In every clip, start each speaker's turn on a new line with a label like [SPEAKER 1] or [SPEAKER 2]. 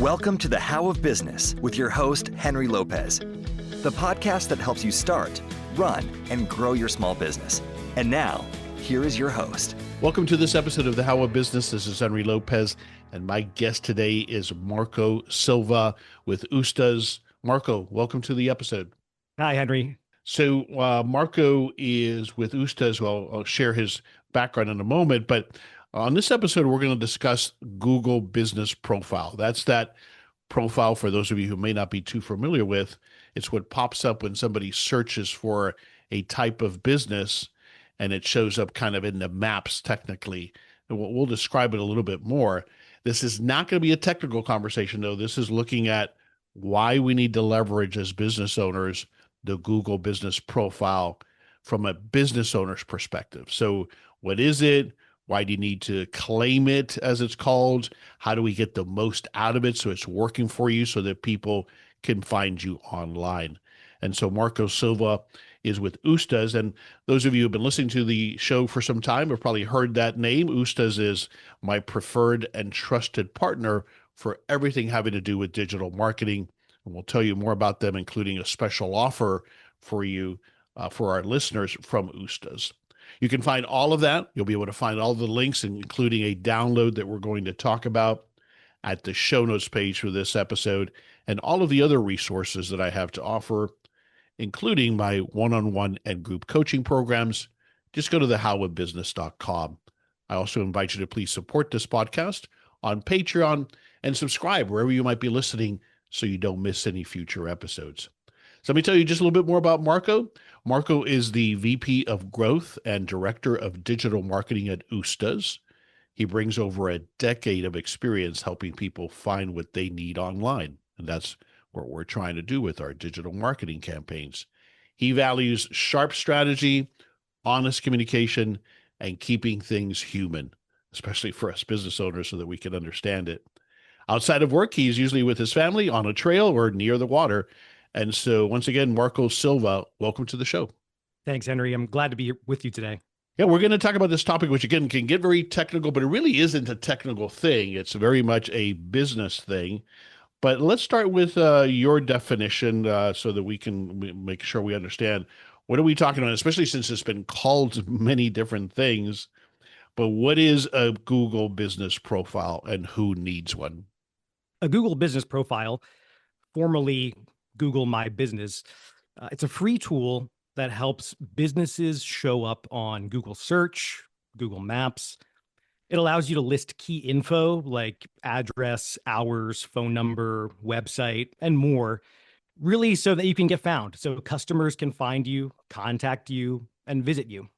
[SPEAKER 1] Welcome to the How of Business with your host, Henry Lopez, the podcast that helps you start, run, and grow your small business. And now, here is your host.
[SPEAKER 2] Welcome to this episode of the How of Business. This is Henry Lopez, and my guest today is Marco Silva with Oostas. Marco, welcome to the episode.
[SPEAKER 3] Hi, Henry.
[SPEAKER 2] So Marco is with Oostas. Well, I'll share his background in a moment, but on this episode, we're going to discuss Google Business Profile. That's that profile, for those of you who may not be too familiar with. It's what pops up when somebody searches for a type of business, and it shows up kind of in the maps technically. And we'll describe it a little bit more. This is not going to be a technical conversation, though. This is looking at why we need to leverage as business owners the Google Business Profile from a business owner's perspective. So what is it? Why do you need to claim it, as it's called? How do we get the most out of it so it's working for you so that people can find you online? And so Marco Silva is with Oostas. And those of you who have been listening to the show for some time have probably heard that name. Oostas is my preferred and trusted partner for everything having to do with digital marketing. And we'll tell you more about them, including a special offer for you, for our listeners from Oostas. You can find all of that. You'll be able to find all the links, including a download that we're going to talk about, at the show notes page for this episode, and all of the other resources that I have to offer, including my one-on-one and group coaching programs. Just go to thehowofbusiness.com. I also invite you to please support this podcast on Patreon and subscribe wherever you might be listening so you don't miss any future episodes. So let me tell you just a little bit more about Marco. Marco is the VP of Growth and Director of Digital Marketing at Oostas. He brings over a decade of experience helping people find what they need online. And that's what we're trying to do with our digital marketing campaigns. He values sharp strategy, honest communication, and keeping things human, especially for us business owners so that we can understand it. Outside of work, he's usually with his family on a trail or near the water. And so once again, Marco Silva, welcome to the show.
[SPEAKER 3] Thanks, Henry. I'm glad to be with you today.
[SPEAKER 2] Yeah, we're going to talk about this topic, which again can get very technical, but it really isn't a technical thing. It's very much a business thing. But let's start with your definition so that we can make sure we understand what are we talking about, especially since it's been called many different things. But what is a Google Business Profile and who needs one?
[SPEAKER 3] A Google Business Profile, formerly Google My Business, it's a free tool that helps businesses show up on Google Search, Google Maps. It allows you to list key info like address, hours, phone number, website, and more, really so that you can get found, so customers can find you, contact you, and visit you.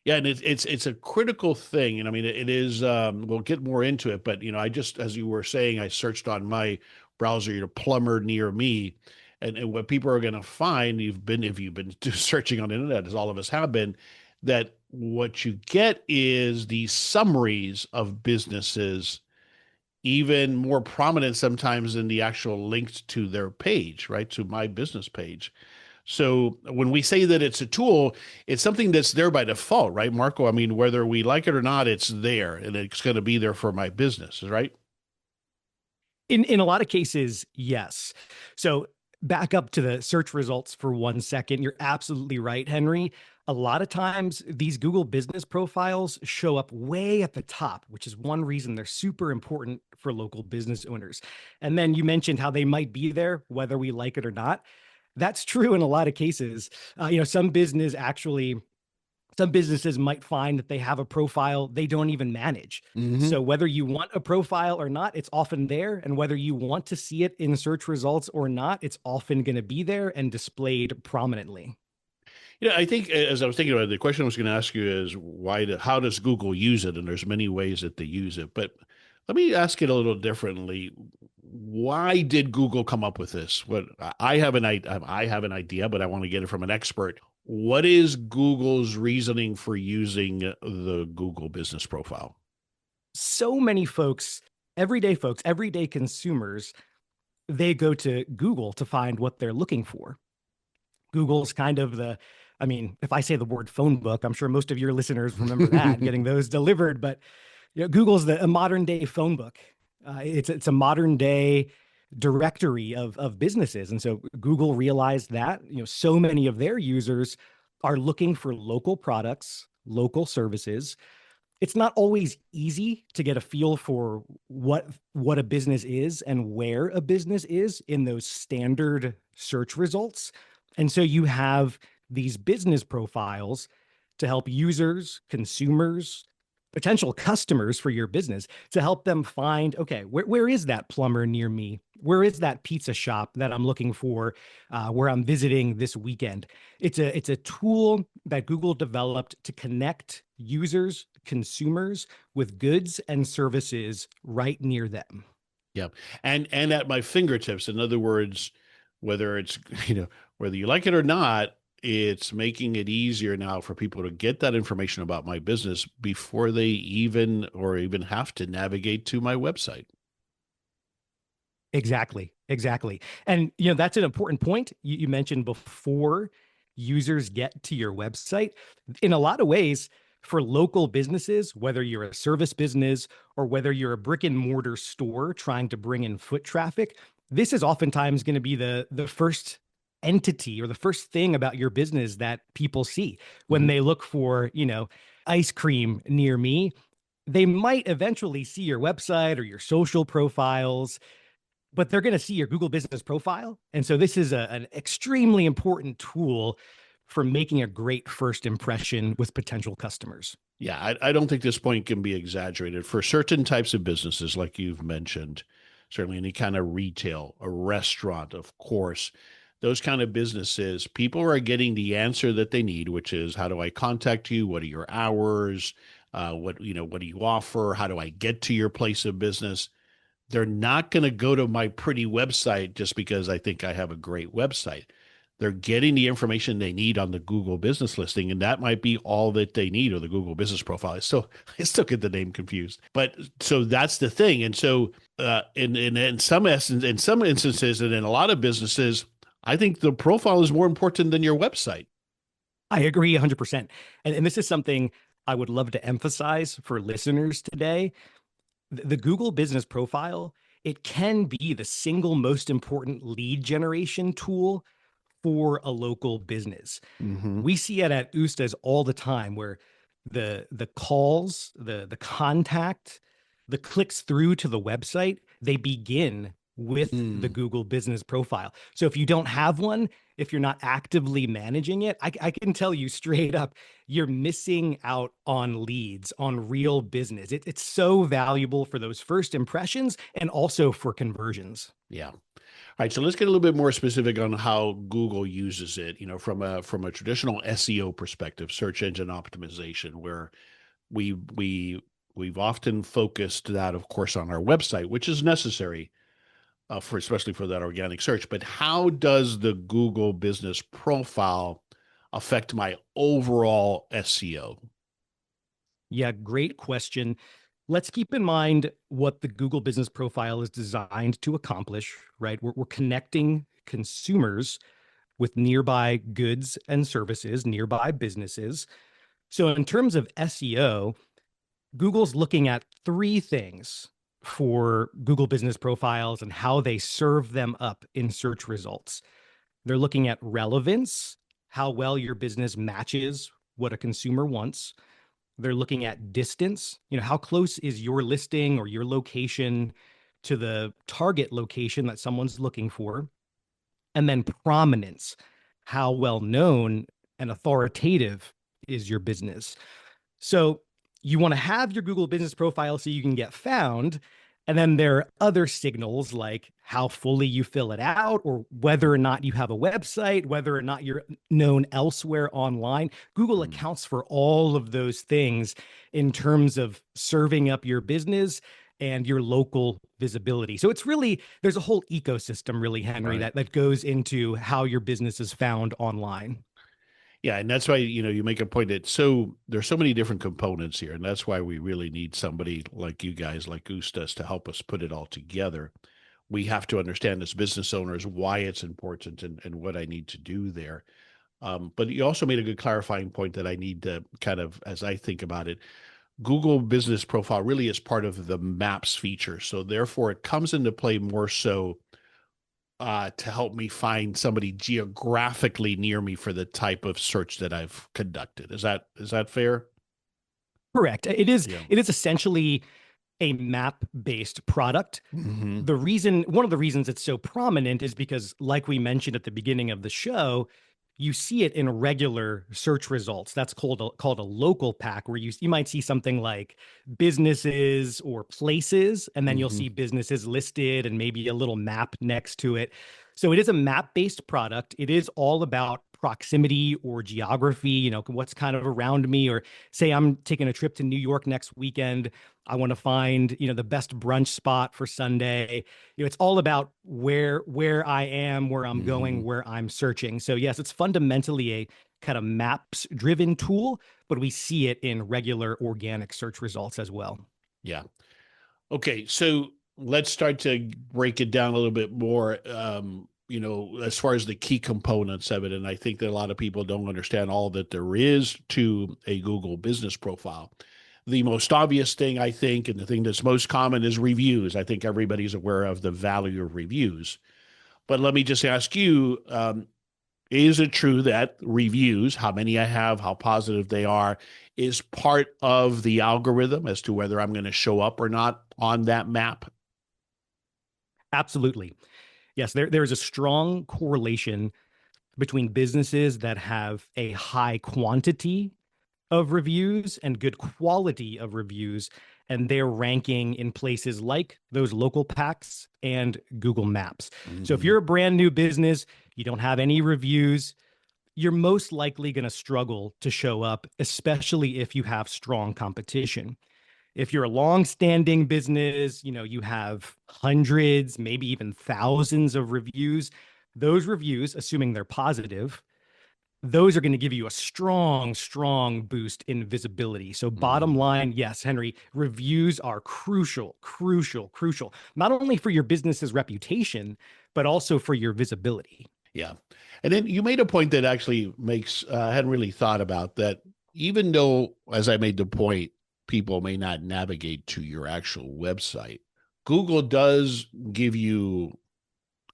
[SPEAKER 2] Yeah, and it's a critical thing. And I mean, it is, we'll get more into it, but, I just, as you were saying, I searched on my browser, plumber near me. And what people are going to find, if you've been searching on the internet, as all of us have been, that what you get is these summaries of businesses, even more prominent sometimes than the actual links to their page, right? To my business page. So when we say that it's a tool, it's something that's there by default, right, Marco? I mean, whether we like it or not, it's there, and it's going to be there for my business, right?
[SPEAKER 3] In a lot of cases, yes. So back up to the search results for 1 second. You're absolutely right, Henry. A lot of times these Google Business Profiles show up way at the top, which is one reason they're super important for local business owners. And then you mentioned how they might be there, whether we like it or not. That's true in a lot of cases. Some businesses might find that they have a profile they don't even manage. Mm-hmm. So whether you want a profile or not, it's often there. And whether you want to see it in search results or not, it's often going to be there and displayed prominently.
[SPEAKER 2] I think as I was thinking about it, the question I was going to ask you is how does Google use it? And there's many ways that they use it. But let me ask it a little differently. Why did Google come up with this? I have an idea, but I want to get it from an expert. What is Google's reasoning for using the Google Business Profile?
[SPEAKER 3] So many folks, everyday consumers, they go to Google to find what they're looking for. Google's kind of if I say the word phone book, I'm sure most of your listeners remember that, getting those delivered. But Google's a modern day phone book. It's a modern day directory of businesses. And so Google realized that, so many of their users are looking for local products, local services. It's not always easy to get a feel for what a business is and where a business is in those standard search results. And so you have these business profiles to help users, consumers, potential customers for your business, to help them find, okay, where is that plumber near me? Where is that pizza shop that I'm looking for, where I'm visiting this weekend? It's a tool that Google developed to connect users, consumers with goods and services right near them.
[SPEAKER 2] Yeah. And at my fingertips. In other words, whether it's, whether you like it or not, it's making it easier now for people to get that information about my business before they even have to navigate to my website.
[SPEAKER 3] Exactly. Exactly. And that's an important point you mentioned before users get to your website. In a lot of ways, for local businesses, whether you're a service business or whether you're a brick and mortar store trying to bring in foot traffic, this is oftentimes going to be the first entity or the first thing about your business that people see when they look for, ice cream near me. They might eventually see your website or your social profiles, but they're going to see your Google business profile. And so this is an extremely important tool for making a great first impression with potential customers.
[SPEAKER 2] Yeah, I don't think this point can be exaggerated. For certain types of businesses, like you've mentioned, certainly any kind of retail, a restaurant, of course, those kind of businesses, people are getting the answer that they need, which is, how do I contact you? What are your hours? What do you offer? How do I get to your place of business? They're not going to go to my pretty website just because I think I have a great website. They're getting the information they need on the Google business listing, and that might be all that they need, or the Google business profile. I still get the name confused. But so that's the thing. And so in some instances, and in a lot of businesses, I think the profile is more important than your website.
[SPEAKER 3] I agree 100%. And this is something I would love to emphasize for listeners today. The Google business profile, it can be the single most important lead generation tool for a local business.
[SPEAKER 2] Mm-hmm.
[SPEAKER 3] We see it at Oostas all the time, where the calls, the contact, the clicks through to the website, they begin with the Google business profile. So if you don't have one, if you're not actively managing it, I can tell you straight up, you're missing out on leads, on real business. It's so valuable for those first impressions and also for conversions.
[SPEAKER 2] Yeah. All right, so let's get a little bit more specific on how Google uses it, from a traditional SEO perspective, search engine optimization, where we've often focused that, of course, on our website, which is necessary especially for that organic search. But how does the Google business profile affect my overall SEO?
[SPEAKER 3] Yeah, great question. Let's keep in mind what the Google business profile is designed to accomplish, right? We're connecting consumers with nearby goods and services, nearby businesses. So, in terms of SEO, Google's looking at three things for Google business profiles and how they serve them up in search results. They're looking at relevance, how well your business matches what a consumer wants. They're looking at distance, how close is your listing or your location to the target location that someone's looking for. And then prominence, how well known and authoritative is your business. So you want to have your Google business profile so you can get found. And then there are other signals like how fully you fill it out, or whether or not you have a website, whether or not you're known elsewhere online. Google accounts for all of those things in terms of serving up your business and your local visibility. So it's really, there's a whole ecosystem really, Henry,
[SPEAKER 2] Right.
[SPEAKER 3] that goes into how your business is found online.
[SPEAKER 2] Yeah, and that's why, you make a point that there's so many different components here, and that's why we really need somebody like you guys, like Oostas, to help us put it all together. We have to understand as business owners why it's important and what I need to do there. But you also made a good clarifying point that I need to kind of, as I think about it, Google Business Profile really is part of the Maps feature. So therefore, it comes into play more so to help me find somebody geographically near me for the type of search that I've conducted. Is that fair?
[SPEAKER 3] Correct.
[SPEAKER 2] Yeah.
[SPEAKER 3] It is essentially a map-based product.
[SPEAKER 2] Mm-hmm.
[SPEAKER 3] One of the reasons it's so prominent is because, like we mentioned at the beginning of the show, you see it in regular search results. That's called a local pack, where you might see something like businesses or places, and then you'll
[SPEAKER 2] Mm-hmm.
[SPEAKER 3] see businesses listed and maybe a little map next to it. So it is a map-based product. It is all about proximity or geography, what's kind of around me, or say I'm taking a trip to New York next weekend. I want to find, the best brunch spot for Sunday. It's all about where I am, where I'm
[SPEAKER 2] Mm-hmm.
[SPEAKER 3] going, where I'm searching. So yes, it's fundamentally a kind of maps driven tool, but we see it in regular organic search results as well.
[SPEAKER 2] Yeah. Okay, so let's start to break it down a little bit more, as far as the key components of it. And I think that a lot of people don't understand all that there is to a Google business profile. The most obvious thing, I think, and the thing that's most common is reviews. I think everybody's aware of the value of reviews. But let me just ask you, is it true that reviews, how many I have, how positive they are, is part of the algorithm as to whether I'm going to show up or not on that map?
[SPEAKER 3] Absolutely. Yes, there is a strong correlation between businesses that have a high quantity of reviews and good quality of reviews, and their ranking in places like those local packs and Google Maps. So if
[SPEAKER 2] Mm-hmm.
[SPEAKER 3] you're a brand new business, you don't have any reviews, you're most likely going to struggle to show up, especially if you have strong competition. If you're a long-standing business, you have hundreds, maybe even thousands of reviews. Those reviews, assuming they're positive, those are going to give you a strong, strong boost in visibility. So, bottom
[SPEAKER 2] Mm-hmm.
[SPEAKER 3] line, yes, Henry, reviews are crucial, crucial, crucial, not only for your business's reputation, but also for your visibility.
[SPEAKER 2] Yeah. And then you made a point that actually makes, I hadn't really thought about that. Even though, as I made the point, people may not navigate to your actual website, Google does give you,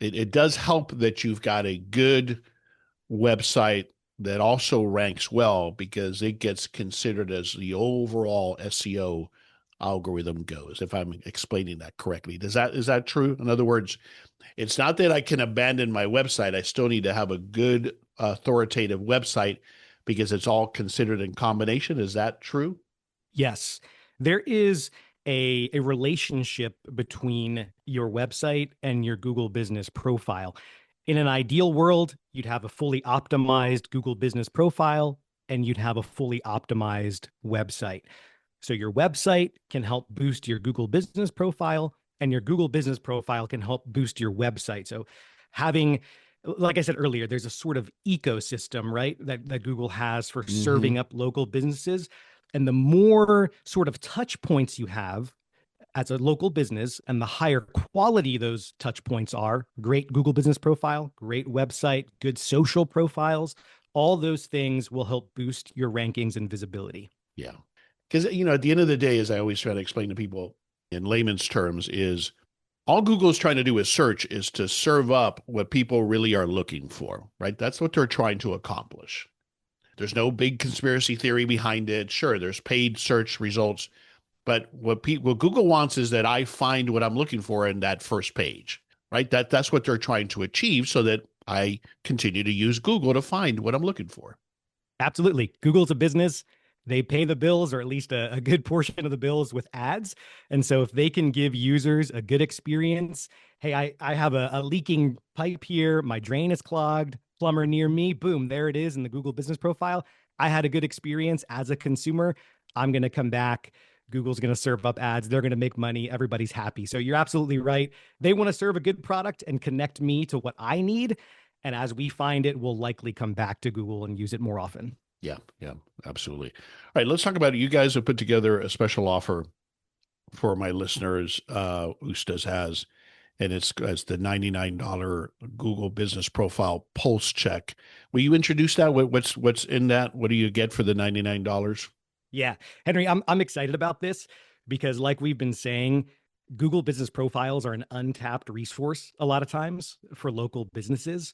[SPEAKER 2] it does help that you've got a good website that also ranks well because it gets considered as the overall SEO algorithm goes, if I'm explaining that correctly. Is that true? In other words, it's not that I can abandon my website. I still need to have a good authoritative website because it's all considered in combination. Is that true?
[SPEAKER 3] Yes, there is a relationship between your website and your Google business profile. In an ideal world, you'd have a fully optimized Google business profile and you'd have a fully optimized website. So your website can help boost your Google business profile, and your Google business profile can help boost your website. So having, like I said earlier, there's a sort of ecosystem, right, that Google has for
[SPEAKER 2] Mm-hmm.
[SPEAKER 3] serving up local businesses. And the more sort of touch points you have as a local business and the higher quality those touch points are, great Google business profile, great website, good social profiles, all those things will help boost your rankings and visibility.
[SPEAKER 2] Yeah. Because, at the end of the day, as I always try to explain to people in layman's terms, is all Google is trying to do with search is to serve up what people really are looking for, right? That's what they're trying to accomplish. There's no big conspiracy theory behind it. Sure, there's paid search results, but what Google wants is that I find what I'm looking for in that first page, right? That's what they're trying to achieve, so that I continue to use Google to find what I'm looking for.
[SPEAKER 3] Absolutely. Google's a business. They pay the bills, or at least a good portion of the bills, with ads. And so if they can give users a good experience, hey, I have a leaking pipe here, my drain is clogged, plumber near me, boom, there it is in the Google business profile. I had a good experience as a consumer. I'm going to come back. Google's going to serve up ads. They're going to make money. Everybody's happy. So you're absolutely right. They want to serve a good product and connect me to what I need. And as we find it, we'll likely come back to Google and use it more often.
[SPEAKER 2] Yeah, yeah, absolutely. All right, let's talk about it. You guys have put together a special offer for my listeners. Oostas has, and it's the $99 Google Business Profile Pulse Check. Will you introduce that? What's in that? What do you get for the $99?
[SPEAKER 3] Yeah, Henry, I'm excited about this because, like we've been saying, Google Business Profiles are an untapped resource a lot of times for local businesses.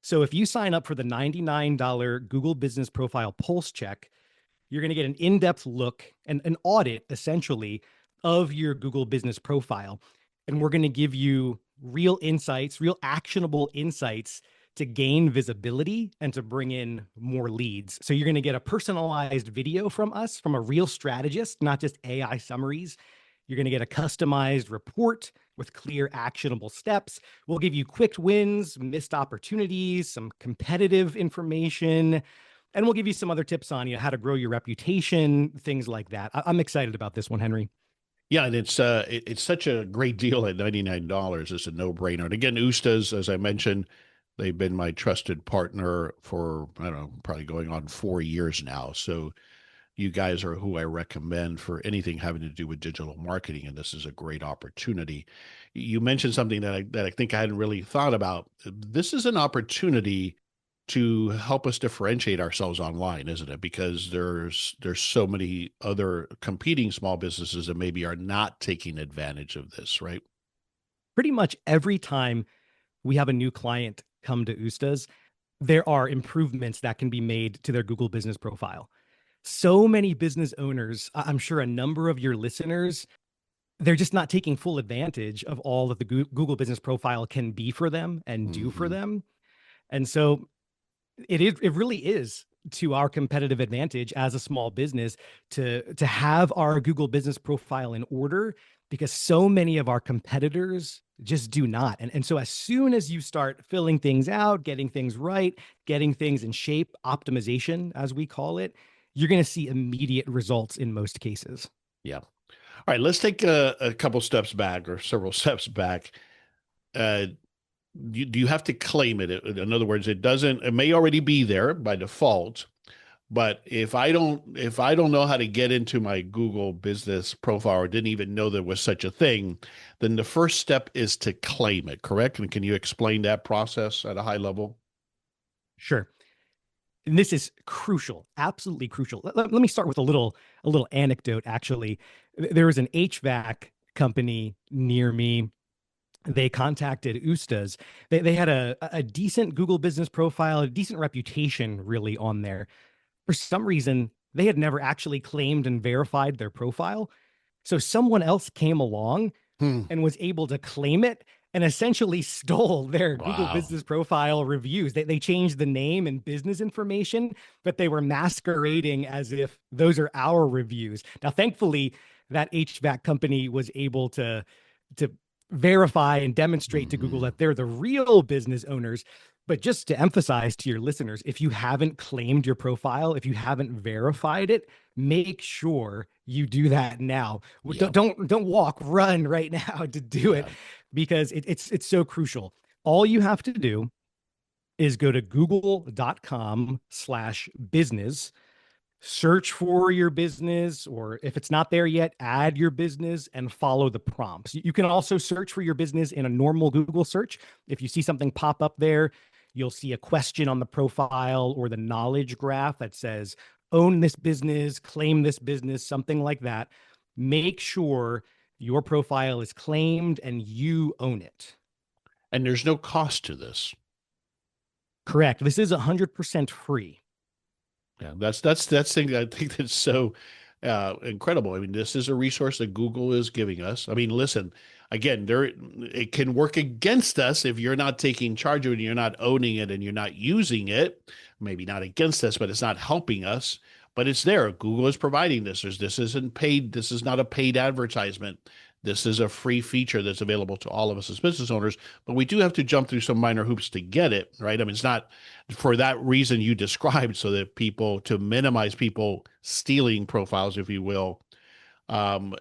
[SPEAKER 3] So if you sign up for the $99 Google Business Profile Pulse Check, you're going to get an in-depth look and an audit essentially of your Google Business Profile. And we're going to give you real insights, real actionable insights to gain visibility and to bring in more leads. So you're going to get a personalized video from us, from a real strategist, not just AI summaries. You're going to get a customized report with clear, actionable steps. We'll give you quick wins, missed opportunities, some competitive information, and we'll give you some other tips on how to grow your reputation, things like that. I'm excited about this one, Henry.
[SPEAKER 2] Yeah, and it's such a great deal at $99. It's a no-brainer. And again, Oostas, as I mentioned, they've been my trusted partner for, I don't know, probably going on 4 years now. So you guys are who I recommend for anything having to do with digital marketing, and this is a great opportunity. You mentioned something that I think I hadn't really thought about. This is an opportunity to help us differentiate ourselves online, isn't it? Because there's so many other competing small businesses that maybe are not taking advantage of this, right?
[SPEAKER 3] Pretty much every time we have a new client come to Oostas, there are improvements that can be made to their Google Business Profile. So many business owners, I'm sure a number of your listeners, they're just not taking full advantage of all that the Google Business Profile can be for them and do for
[SPEAKER 2] Hmm.
[SPEAKER 3] them. And so it really is to our competitive advantage as a small business to have our Google Business Profile in order, because so many of our competitors just do not. And so as soon as you start filling things out, getting things right, getting things in shape, optimization, as we call it, you're going to see immediate results in most cases.
[SPEAKER 2] Yeah. All right, let's take a couple steps back or several steps back. Uh, do you have to claim it? In other words, it may already be there by default, but if I don't know how to get into my Google business profile or didn't even know there was such a thing, then the first step is to claim it, correct? And can you explain that process at a high level?
[SPEAKER 3] Sure. And this is crucial, absolutely crucial. Let me start with a little anecdote. Actually, there was an HVAC company near me. They contacted Oostas. They had a decent Google Business Profile, a decent reputation really on there. For some reason, they had never actually claimed and verified their profile. So someone else came along
[SPEAKER 2] Hmm.
[SPEAKER 3] and was able to claim it and essentially stole their Google
[SPEAKER 2] Wow.
[SPEAKER 3] Business Profile reviews. They changed the name and business information, but they were masquerading as if those are our reviews. Now, thankfully, that HVAC company was able to verify and demonstrate to Google
[SPEAKER 2] Hmm.
[SPEAKER 3] that they're the real business owners. But just to emphasize to your listeners, if you haven't claimed your profile, if you haven't verified it, make sure you do that now.
[SPEAKER 2] Yeah.
[SPEAKER 3] Don't walk, run right now to do it,
[SPEAKER 2] Yeah.
[SPEAKER 3] because it's so crucial. All you have to do is go to google.com/business, search for your business, or if it's not there yet, add your business and follow the prompts. You can also search for your business in a normal Google search. If you see something pop up there, you'll see a question on the profile or the knowledge graph that says, own this business, claim this business, something like that. Make sure your profile is claimed and you own it.
[SPEAKER 2] And there's no cost to this.
[SPEAKER 3] Correct. This is 100% free.
[SPEAKER 2] Yeah, that's thing I think that's so incredible. I mean, this is a resource that Google is giving us. I mean, listen, again, it can work against us if you're not taking charge of it and you're not owning it and you're not using it. Maybe not against us, but it's not helping us. But it's there. Google is providing this. This isn't paid. This is not a paid advertisement. This is a free feature that's available to all of us as business owners. But we do have to jump through some minor hoops to get it, right? I mean, it's not for that reason you described, so that to minimize people stealing profiles, if you will.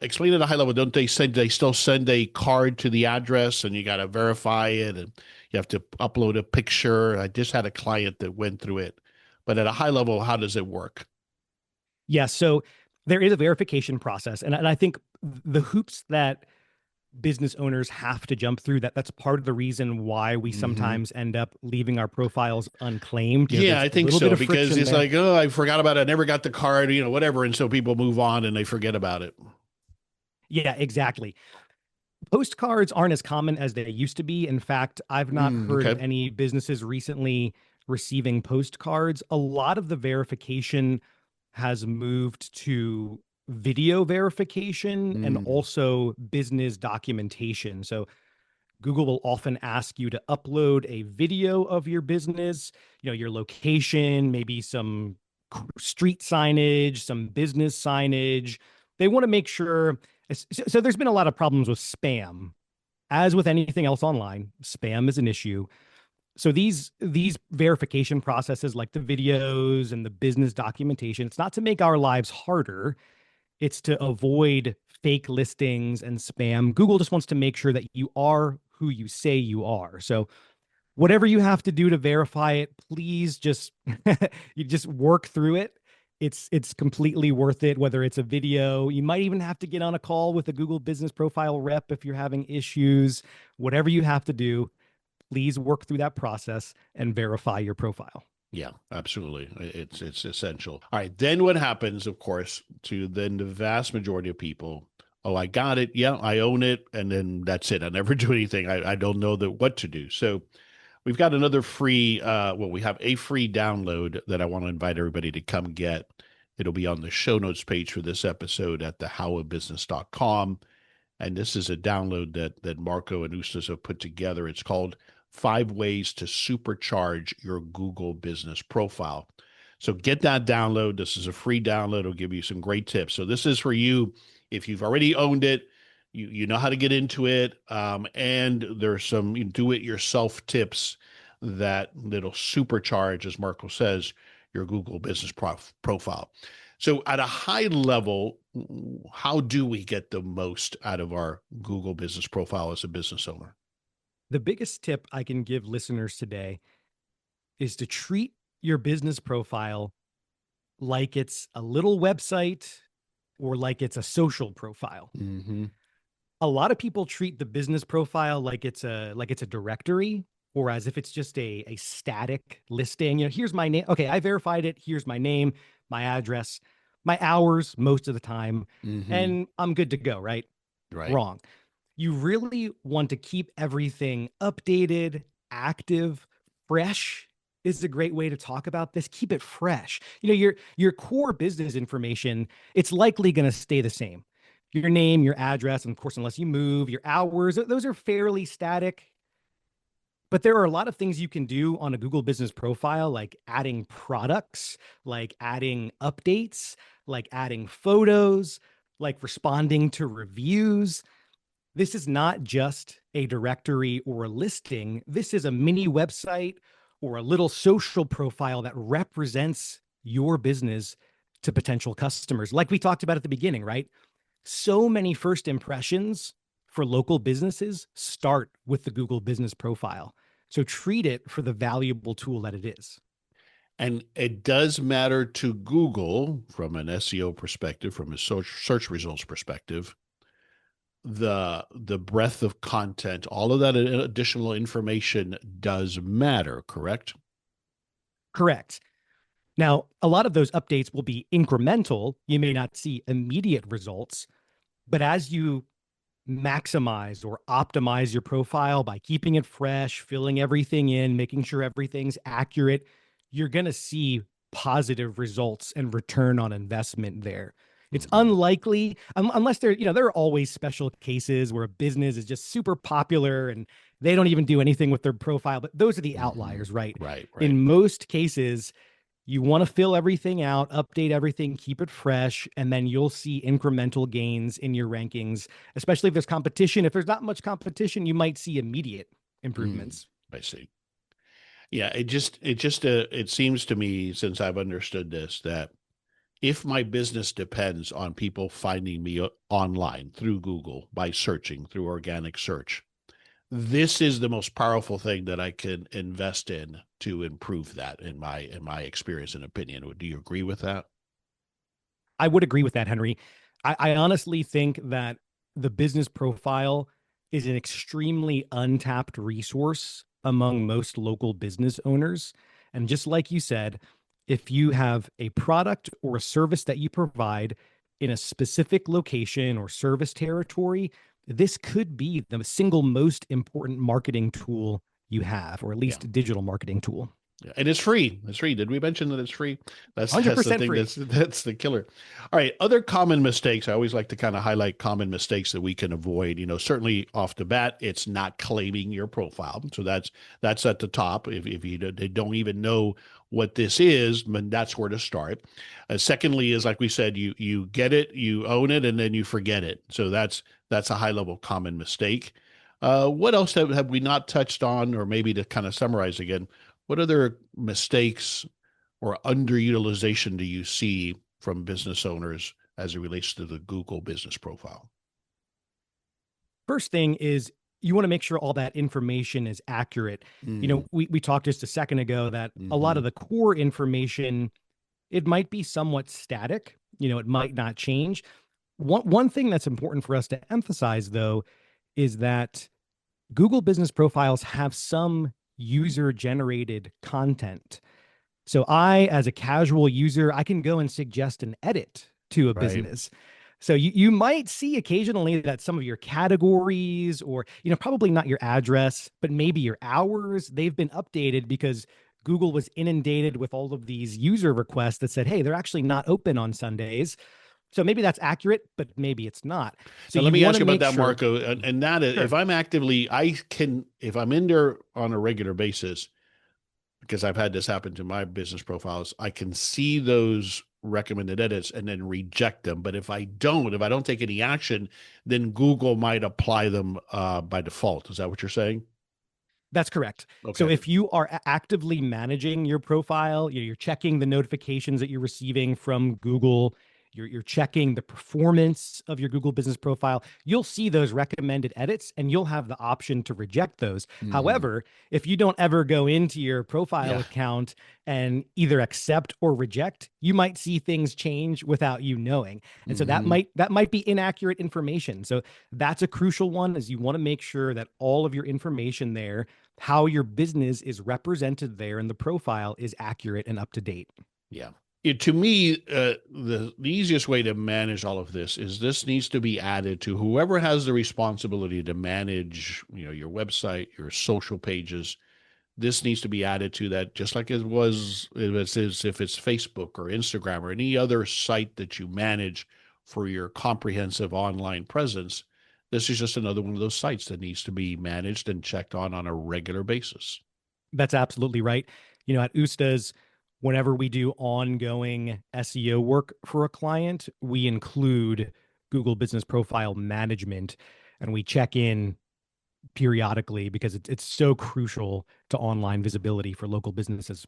[SPEAKER 2] Explain at a high level. Don't they still send a card to the address and you got to verify it and you have to upload a picture? I just had a client that went through it, but at a high level, how does it work?
[SPEAKER 3] Yeah, so there is a verification process. And I think the hoops that business owners have to jump through that. That's part of the reason why we sometimes end up leaving our profiles unclaimed.
[SPEAKER 2] Yeah,
[SPEAKER 3] There's
[SPEAKER 2] I
[SPEAKER 3] a
[SPEAKER 2] think
[SPEAKER 3] little bit
[SPEAKER 2] so,
[SPEAKER 3] of
[SPEAKER 2] because
[SPEAKER 3] friction
[SPEAKER 2] it's
[SPEAKER 3] there.
[SPEAKER 2] like, oh, I forgot about it. I never got the card, whatever. And so people move on and they forget about it.
[SPEAKER 3] Yeah, exactly. Postcards aren't as common as they used to be. In fact, I've not heard of
[SPEAKER 2] Okay.
[SPEAKER 3] any businesses recently receiving postcards. A lot of the verification has moved to video verification and
[SPEAKER 2] Mm,
[SPEAKER 3] also business documentation. So Google will often ask you to upload a video of your business, your location, maybe some street signage, some business signage. They want to make sure. So there's been a lot of problems with spam. As with anything else online, spam is an issue. So these verification processes like the videos and the business documentation, it's not to make our lives harder. It's to avoid fake listings and spam. Google just wants to make sure that you are who you say you are. So whatever you have to do to verify it, please just you just work through it. It's completely worth it, whether it's a video. You might even have to get on a call with a Google Business Profile rep if you're having issues. Whatever you have to do, please work through that process and verify your profile.
[SPEAKER 2] yeah, absolutely. It's essential. All right. Then what happens, of course, to then the vast majority of people? Oh, I got it. Yeah, I own it. And then that's it. I never do anything. I don't know what to do. So we've got another free, we have a free download that I want to invite everybody to come get. It'll be on the show notes page for this episode at thehowofbusiness.com. And this is a download that Marco and Oostas have put together. It's called 5 Ways to Supercharge Your Google Business Profile. So get that download. This is a free download. It'll give you some great tips. So this is for you if you've already owned it, you know how to get into it, and there's some do-it-yourself tips that'll supercharge, as Marco says, your Google Business profile. So at a high level, how do we get the most out of our Google Business Profile as a business owner?
[SPEAKER 3] The biggest tip I can give listeners today is to treat your business profile like it's a little website or like it's a social profile.
[SPEAKER 2] Mm-hmm.
[SPEAKER 3] A lot of people treat the business profile like it's a directory, or as if it's just a static listing. Here's my name. Okay, I verified it. Here's my name, my address, my hours most of the time,
[SPEAKER 2] Mm-hmm.
[SPEAKER 3] and I'm good to go, right?
[SPEAKER 2] Right.
[SPEAKER 3] Wrong. You really want to keep everything updated, active, fresh is a great way to talk about this. Keep it fresh. Your core business information, it's likely going to stay the same. Your name, your address, and of course, unless you move, your hours, those are fairly static. But there are a lot of things you can do on a Google Business Profile, like adding products, like adding updates, like adding photos, like responding to reviews. This is not just a directory or a listing. This is a mini website or a little social profile that represents your business to potential customers. Like we talked about at the beginning, right? So many first impressions for local businesses start with the Google Business Profile. So treat it for the valuable tool that it is.
[SPEAKER 2] And it does matter to Google from an SEO perspective, from a search results perspective, the breadth of content, all of that additional information does matter, correct?
[SPEAKER 3] Correct. Now, a lot of those updates will be incremental. You may not see immediate results, but as you maximize or optimize your profile by keeping it fresh, filling everything in, making sure everything's accurate, you're going to see positive results and return on investment there. It's
[SPEAKER 2] Mm-hmm.
[SPEAKER 3] unlikely, unless there are always special cases where a business is just super popular and they don't even do anything with their profile, but those are the
[SPEAKER 2] Mm-hmm.
[SPEAKER 3] outliers, right?
[SPEAKER 2] Right, right.
[SPEAKER 3] In most cases, you want to fill everything out, update everything, keep it fresh, and then you'll see incremental gains in your rankings, especially if there's competition. If there's not much competition, you might see immediate improvements.
[SPEAKER 2] I see. Yeah, it seems to me, since I've understood this, that if my business depends on people finding me online through Google by searching through organic search, this is the most powerful thing that I can invest in to improve that in my experience and opinion. Do you agree with that?
[SPEAKER 3] I would agree with that, Henry. I honestly think that the business profile is an extremely untapped resource among most local business owners. And just like you said, if you have a product or a service that you provide in a specific location or service territory, this could be the single most important marketing tool you have, or at least a digital marketing tool.
[SPEAKER 2] Yeah, and it's free. It's free. Did we mention that it's free? That's the
[SPEAKER 3] 100%
[SPEAKER 2] thing.
[SPEAKER 3] free.
[SPEAKER 2] That's the killer. All right. Other common mistakes. I always like to kind of highlight common mistakes that we can avoid. Certainly off the bat, it's not claiming your profile. So that's at the top. If they don't even know what this is, then that's where to start. Secondly, is like we said, you get it, you own it, and then you forget it. So that's a high level common mistake. What else have we not touched on, or maybe to kind of summarize again? What other mistakes or underutilization do you see from business owners as it relates to the Google business profile?
[SPEAKER 3] First thing is you want to make sure all that information is accurate. We talked just a second ago that a lot of the core information, it might be somewhat static. It might not change. One thing that's important for us to emphasize, though, is that Google business profiles have some user-generated content. So I, as a casual user, I can go and suggest an edit to a business. So you might see occasionally that some of your categories, or, probably not your address, but maybe your hours, they've been updated because Google was inundated with all of these user requests that said, hey, they're actually not open on Sundays. So maybe that's accurate, but maybe it's not. So
[SPEAKER 2] now, let me ask you about that,
[SPEAKER 3] sure,
[SPEAKER 2] Marco. And that is, if I'm actively, if I'm in there on a regular basis, because I've had this happen to my business profiles, I can see those recommended edits and then reject them. But if I don't take any action, then Google might apply them by default. Is that what you're saying?
[SPEAKER 3] That's correct.
[SPEAKER 2] Okay.
[SPEAKER 3] So if you are actively managing your profile, you're checking the notifications that you're receiving from Google, you're checking the performance of your Google business profile, you'll see those recommended edits and you'll have the option to reject those. However, if you don't ever go into your profile account and either accept or reject, you might see things change without you knowing. And so that might be inaccurate information. So that's a crucial one, is you want to make sure that all of your information there, how your business is represented there in the profile, is accurate and up to date.
[SPEAKER 2] Yeah. To me, the easiest way to manage all of this needs to be added to whoever has the responsibility to manage, your website, your social pages. This needs to be added to that, just like it is if it's Facebook or Instagram or any other site that you manage for your comprehensive online presence. This is just another one of those sites that needs to be managed and checked on a regular basis.
[SPEAKER 3] That's absolutely right. At Oostas, whenever we do ongoing SEO work for a client, we include Google Business Profile Management, and we check in periodically because it's so crucial to online visibility for local businesses.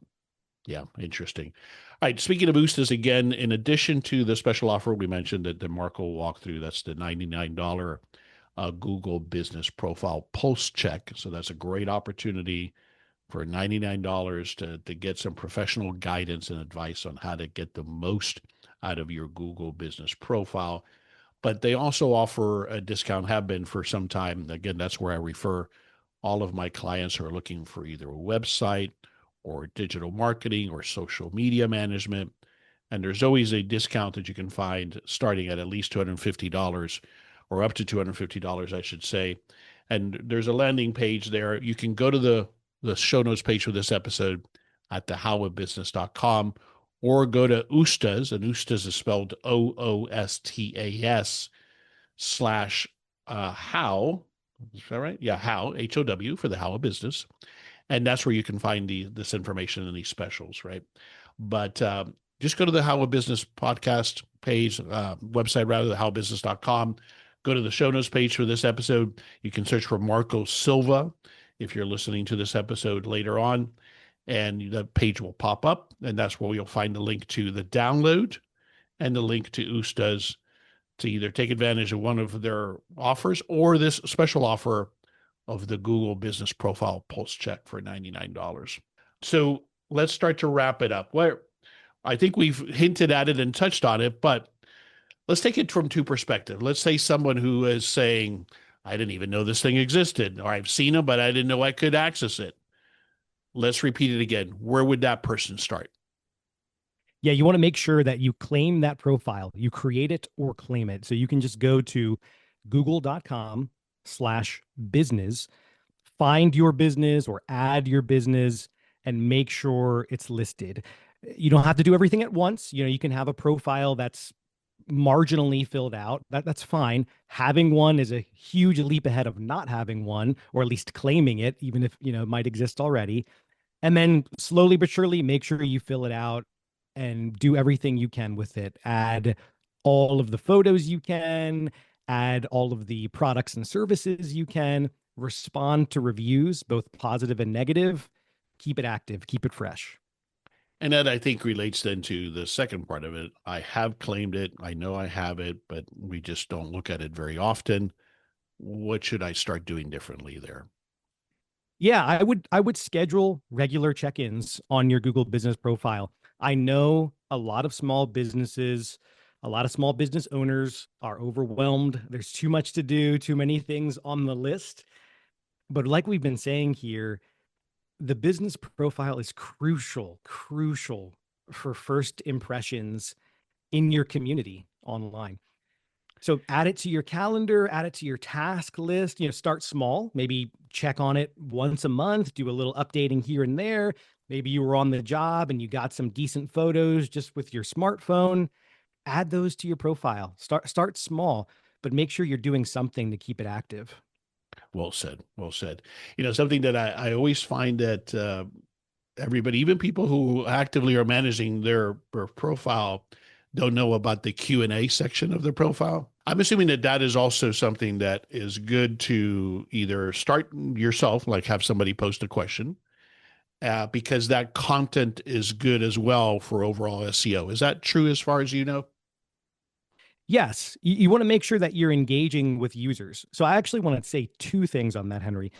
[SPEAKER 2] Yeah, interesting. All right, speaking of Oostas, again, in addition to the special offer we mentioned that Marco walked through, that's the $99 Google Business Profile Pulse Check. So that's a great opportunity for $99 to get some professional guidance and advice on how to get the most out of your Google business profile. But they also offer a discount, have been for some time. Again, that's where I refer all of my clients who are looking for either a website or digital marketing or social media management. And there's always a discount that you can find starting at least $250, or up to $250, I should say. And there's a landing page there. You can go to the show notes page for this episode at thehowofbusiness.com, or go to Oostas, and Oostas is spelled OOSTAS /how. Is that right? Yeah, how, HOW, for the How of Business. And that's where you can find this information and these specials, right? But just go to the How of Business podcast page, website rather, thehowofbusiness.com. Go to the show notes page for this episode. You can search for Marco Silva if you're listening to this episode later on, and the page will pop up, and that's where you'll find the link to the download and the link to Oostas to either take advantage of one of their offers or this special offer of the Google Business Profile Pulse Check for $99. So let's start to wrap it up. I think we've hinted at it and touched on it, but let's take it from two perspectives. Let's say someone who is saying, I didn't even know this thing existed, or I've seen it, but I didn't know I could access it. Let's repeat it again. Where would that person start?
[SPEAKER 3] Yeah, you want to make sure that you claim that profile. You create it or claim it. So you can just go to google.com/business, find your business or add your business, and make sure it's listed. You don't have to do everything at once. You know, you can have a profile that's marginally filled out. That's fine. Having one is a huge leap ahead of not having one, or at least claiming it, even if, you know, it might exist already. And then slowly but surely make sure you fill it out and do everything you can with it. Add all of the photos you can, add all of the products and services you can, respond to reviews, both positive and negative. Keep it active, keep it fresh.
[SPEAKER 2] And that, I think, relates then to the second part of it. I have claimed it. I know I have it, but we just don't look at it very often. What should I start doing differently there?
[SPEAKER 3] Yeah, I would schedule regular check-ins on your Google business profile. I know a lot of small businesses, a lot of small business owners are overwhelmed. There's too much to do, too many things on the list. But like we've been saying here, the business profile is crucial for first impressions in your community online. So add it to your calendar, add it to your task list, you know, start small, maybe check on it once a month, do a little updating here and there. Maybe you were on the job and you got some decent photos just with your smartphone. Add those to your profile. Start small, but make sure you're doing something to keep it active.
[SPEAKER 2] Well said. Well said. You know, something that I always find that everybody, even people who actively are managing their profile, don't know about the Q&A section of the profile. I'm assuming that that is also something that is good to either start yourself, like have somebody post a question, because that content is good as well for overall SEO. Is that true as far as you know?
[SPEAKER 3] Yes, you want to make sure that you're engaging with users. So I actually want to say two things on that, Henry.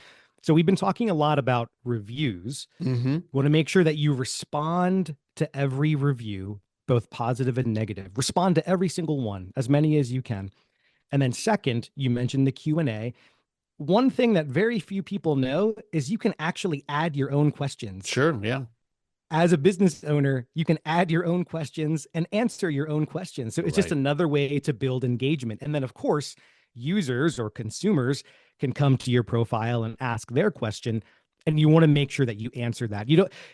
[SPEAKER 3] So we've been talking a lot about reviews.
[SPEAKER 2] Mm-hmm.
[SPEAKER 3] You want to make sure that you respond to every review, both positive and negative. Respond to every single one, as many as you can. And then second, you mentioned the Q&A. One thing that very few people know is you can actually add your own questions.
[SPEAKER 2] Sure. Yeah.
[SPEAKER 3] As a business owner, you can add your own questions and answer your own questions. So it's just
[SPEAKER 2] Right.
[SPEAKER 3] another way to build engagement. And then, of course, users or consumers can come to your profile and ask their question. And you want to make sure that you answer that.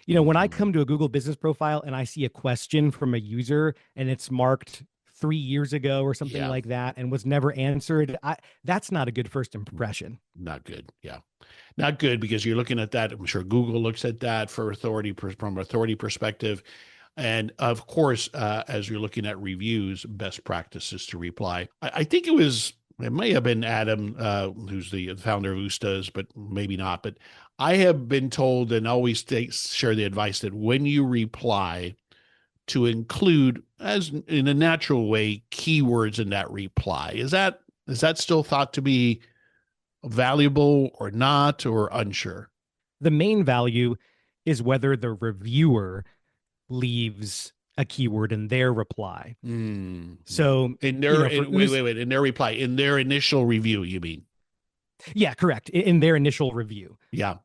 [SPEAKER 3] When I come to a Google business profile and I see a question from a user and it's marked 3 years ago or something
[SPEAKER 2] Yeah.
[SPEAKER 3] like that and was never answered, that's not a good first impression.
[SPEAKER 2] Not good. Yeah. Not good, because you're looking at that. I'm sure Google looks at that for authority, from authority perspective. And of course, as you're looking at reviews, best practices to reply. I think it may have been Adam, who's the founder of Oostas, but maybe not. But I have been told, and always share the advice, that when you reply, to include, as in a natural way, keywords in that reply. Is that still thought to be valuable or not, or unsure?
[SPEAKER 3] The main value is whether the reviewer leaves a keyword in their reply.
[SPEAKER 2] Mm.
[SPEAKER 3] So,
[SPEAKER 2] In
[SPEAKER 3] you
[SPEAKER 2] their
[SPEAKER 3] know, for
[SPEAKER 2] wait, in their reply, in their initial review, you mean?
[SPEAKER 3] yeah, correct. In their initial review.
[SPEAKER 2] Yeah.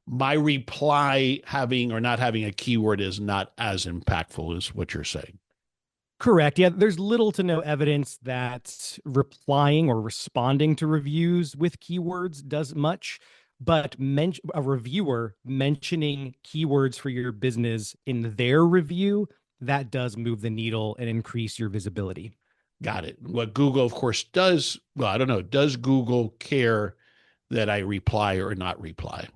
[SPEAKER 2] My reply having or not having a keyword is not as impactful, is what you're saying.
[SPEAKER 3] Correct. Yeah, there's little to no evidence that replying or responding to reviews with keywords does much, but a reviewer mentioning keywords for your business in their review, that does move the needle and increase your visibility.
[SPEAKER 2] Got it. What Google, of course, does, well, I don't know, does Google care that I reply or not reply?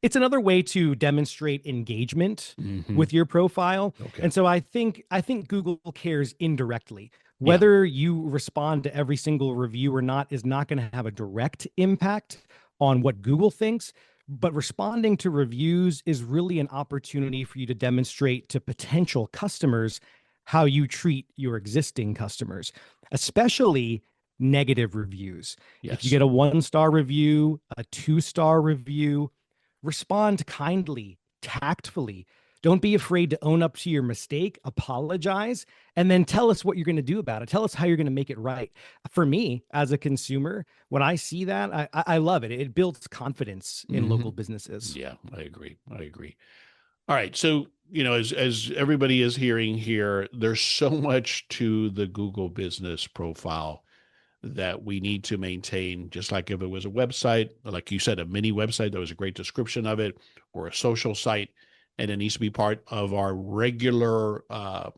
[SPEAKER 3] It's another way to demonstrate engagement
[SPEAKER 2] Mm-hmm.
[SPEAKER 3] with your profile.
[SPEAKER 2] Okay.
[SPEAKER 3] And so I think Google cares indirectly.
[SPEAKER 2] Yeah.
[SPEAKER 3] Whether you respond to every single review or not is not going to have a direct impact on what Google thinks, but responding to reviews is really an opportunity for you to demonstrate to potential customers how you treat your existing customers, especially negative reviews. If you
[SPEAKER 2] Yes.
[SPEAKER 3] get a 1-star review, a 2-star review, respond kindly, tactfully. Don't be afraid to own up to your mistake, apologize, and then tell us what you're going to do about it. Tell us how you're going to make it right. For me, as a consumer, when I see that, I love it. It builds confidence in local businesses.
[SPEAKER 2] Yeah, I agree. All right. So, as everybody is hearing here, there's so much to the Google business profile that we need to maintain, just like if it was a website, like you said, a mini website that was a great description of it, or a social site. And it needs to be part of our regular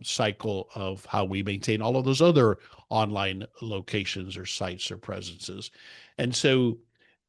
[SPEAKER 2] cycle of how we maintain all of those other online locations or sites or presences. And so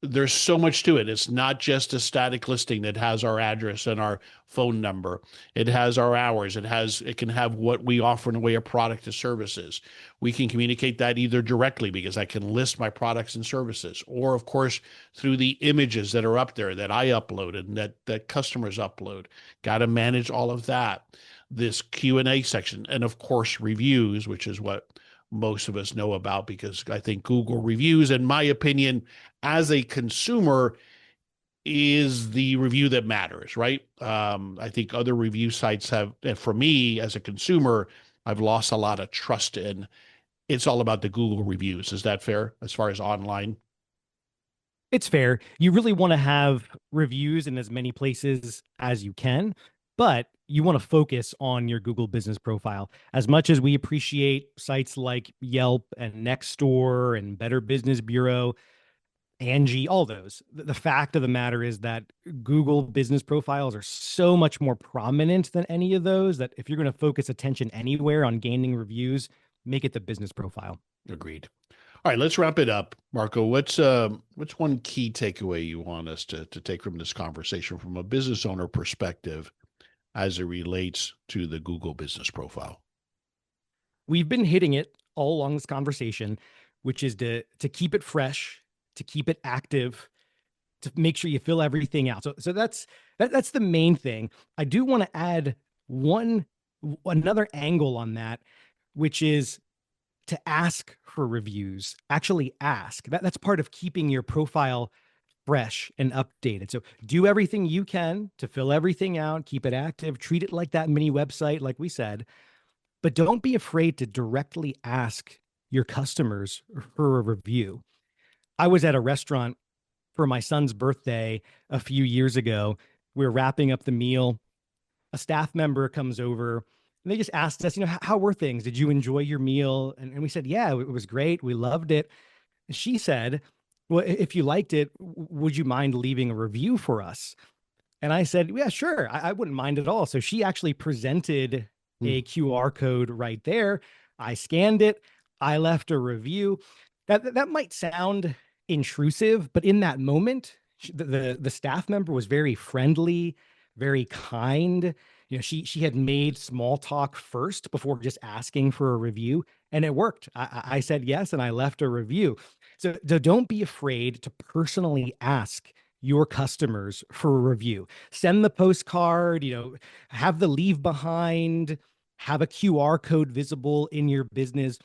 [SPEAKER 2] there's so much to it. It's not just a static listing that has our address and our phone number. It has our hours. It can have what we offer in the way of product or services. We can communicate that either directly because I can list my products and services, or of course through the images that are up there that I upload and that customers upload. Got to manage all of that. This Q&A section, and of course reviews, which is what most of us know about, because I think Google reviews, in my opinion, as a consumer, is the review that matters, right? I think other review sites have, for me as a consumer, I've lost a lot of trust in. It's all about the Google reviews. Is that fair as far as online?
[SPEAKER 3] It's fair. You really want to have reviews in as many places as you can, but you want to focus on your Google business profile. As much as we appreciate sites like Yelp and Nextdoor and Better Business Bureau, Angie, all those, the fact of the matter is that Google business profiles are so much more prominent than any of those, that if you're going to focus attention anywhere on gaining reviews, make it the business profile.
[SPEAKER 2] Agreed. All right, let's wrap it up. Marco, what's one key takeaway you want us to take from this conversation from a business owner perspective as it relates to the Google business profile?
[SPEAKER 3] We've been hitting it all along this conversation, which is to keep it fresh, to keep it active, to make sure you fill everything out. So that's the main thing. I do want to add another angle on that, which is to ask for reviews. Actually ask. That's part of keeping your profile fresh and updated. So do everything you can to fill everything out, keep it active, treat it like that mini website, like we said, but don't be afraid to directly ask your customers for a review. I was at a restaurant for my son's birthday a few years ago. We were wrapping up the meal. A staff member comes over and they just asked us, how were things? Did you enjoy your meal? And we said, yeah, it was great. We loved it. And she said, well, if you liked it, would you mind leaving a review for us? And I said, yeah, sure. I wouldn't mind at all. So she actually presented a QR code right there. I scanned it. I left a review. That might sound intrusive, but in that moment, the staff member was very friendly, very kind. She had made small talk first before just asking for a review, and it worked. I said yes, and I left a review. So don't be afraid to personally ask your customers for a review. Send the postcard, have the leave behind, have a QR code visible in your business.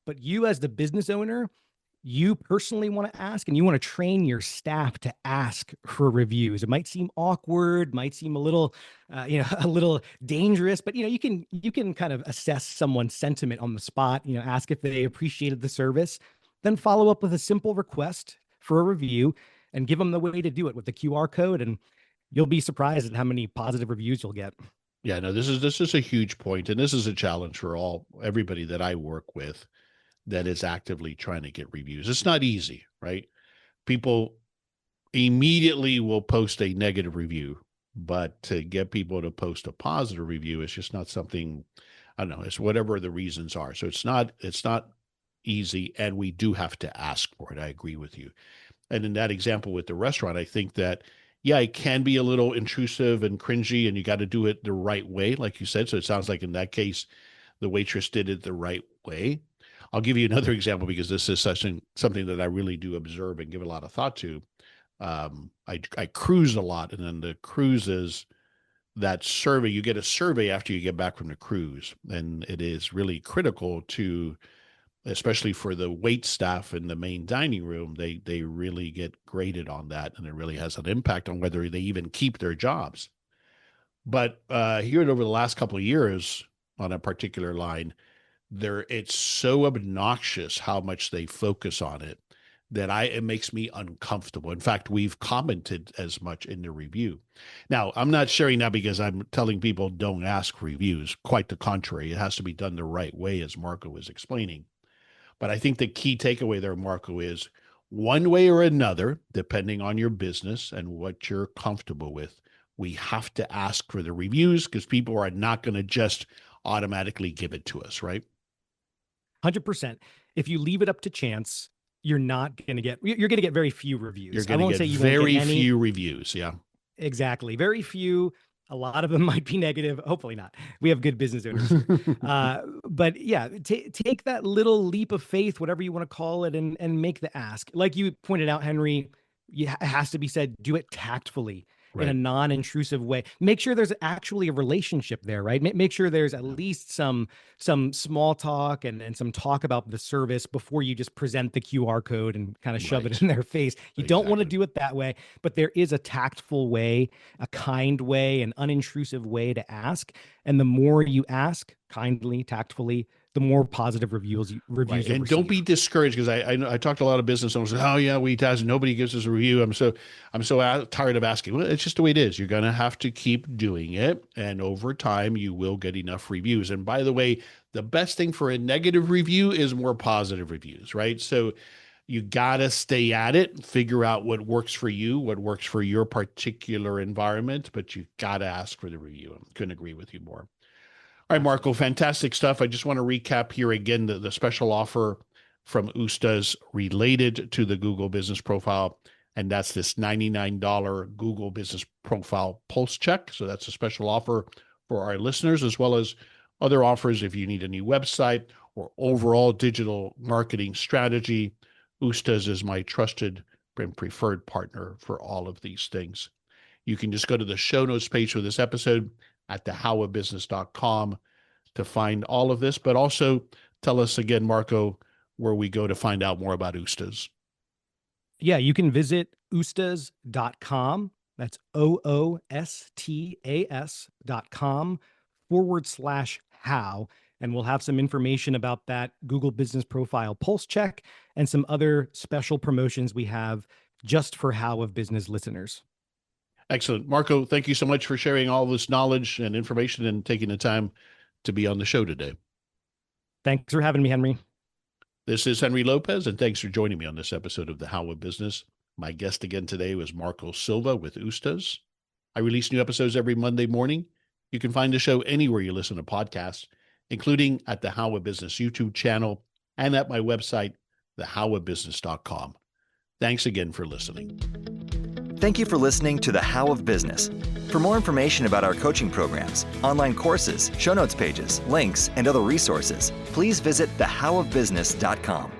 [SPEAKER 3] But you as the business owner, you personally want to ask, and you want to train your staff to ask for reviews. It might seem awkward, might seem a little, a little dangerous, but you can kind of assess someone's sentiment on the spot. Ask if they appreciated the service, then follow up with a simple request for a review, and give them the way to do it with the QR code, and you'll be surprised at how many positive reviews you'll get.
[SPEAKER 2] Yeah, no, this is a huge point, and this is a challenge for everybody that I work with that is actively trying to get reviews. It's not easy, right? People immediately will post a negative review, but to get people to post a positive review is just not something, I don't know, it's whatever the reasons are. So it's not easy, and we do have to ask for it. I agree with you. And in that example with the restaurant, I think that, yeah, it can be a little intrusive and cringy, and you got to do it the right way, like you said. So it sounds like in that case, the waitress did it the right way. I'll give you another example because this is something that I really do observe and give a lot of thought to. I cruise a lot, and then the cruises, that survey, you get a survey after you get back from the cruise, and it is really critical to, especially for the wait staff in the main dining room, they really get graded on that, and it really has an impact on whether they even keep their jobs. But here over the last couple of years on a particular line, it's so obnoxious how much they focus on it that it makes me uncomfortable. In fact, we've commented as much in the review. Now, I'm not sharing that because I'm telling people don't ask for reviews. Quite the contrary. It has to be done the right way, as Marco was explaining. But I think the key takeaway there, Marco, is one way or another, depending on your business and what you're comfortable with, we have to ask for the reviews because people are not going to just automatically give it to us, right?
[SPEAKER 3] 100%. If you leave it up to chance, you're going to get very few reviews.
[SPEAKER 2] You're going to get very few reviews. Yeah,
[SPEAKER 3] exactly. Very few. A lot of them might be negative. Hopefully not. We have good business owners here. But yeah, take that little leap of faith, whatever you want to call it, and make the ask. Like you pointed out, Henry, it has to be said, do it tactfully. Right. In a non-intrusive way. Make sure there's actually a relationship there, right? Make sure there's at least some small talk and some talk about the service before you just present the QR code and kind of shove it in their face. You don't want to do it that way, but there is a tactful way, a kind way, an unintrusive way to ask. And the more you ask kindly, tactfully, the more positive reviews
[SPEAKER 2] right. And don't be discouraged, because I talked to a lot of business owners. Oh yeah, we test. Nobody gives us a review. I'm so tired of asking. Well, it's just the way it is. You're going to have to keep doing it, and over time you will get enough reviews. And by the way, the best thing for a negative review is more positive reviews, right? So you got to stay at it, figure out what works for you, what works for your particular environment, but you got to ask for the review. I couldn't agree with you more. All right, Marco, fantastic stuff. I just want to recap here again the special offer from Oostas related to the Google Business Profile, and that's this $99 Google Business Profile Pulse Check. So that's a special offer for our listeners, as well as other offers if you need a new website or overall digital marketing strategy. Oostas is my trusted and preferred partner for all of these things. You can just go to the show notes page for this episode at thehowofbusiness.com to find all of this, but also tell us again, Marco, where we go to find out more about Oostas.
[SPEAKER 3] Yeah, you can visit oostas.com. That's OOSTAS.com/how. And we'll have some information about that Google Business Profile Pulse Check and some other special promotions we have just for How of Business listeners.
[SPEAKER 2] Excellent. Marco, thank you so much for sharing all this knowledge and information and taking the time to be on the show today.
[SPEAKER 3] Thanks for having me, Henry.
[SPEAKER 2] This is Henry Lopez, and thanks for joining me on this episode of The How of Business. My guest again today was Marco Silva with Oostas. I release new episodes every Monday morning. You can find the show anywhere you listen to podcasts, including at the How of Business YouTube channel and at my website, thehowofbusiness.com. Thanks again for listening.
[SPEAKER 1] Thank you for listening to The How of Business. For more information about our coaching programs, online courses, show notes pages, links, and other resources, please visit thehowofbusiness.com.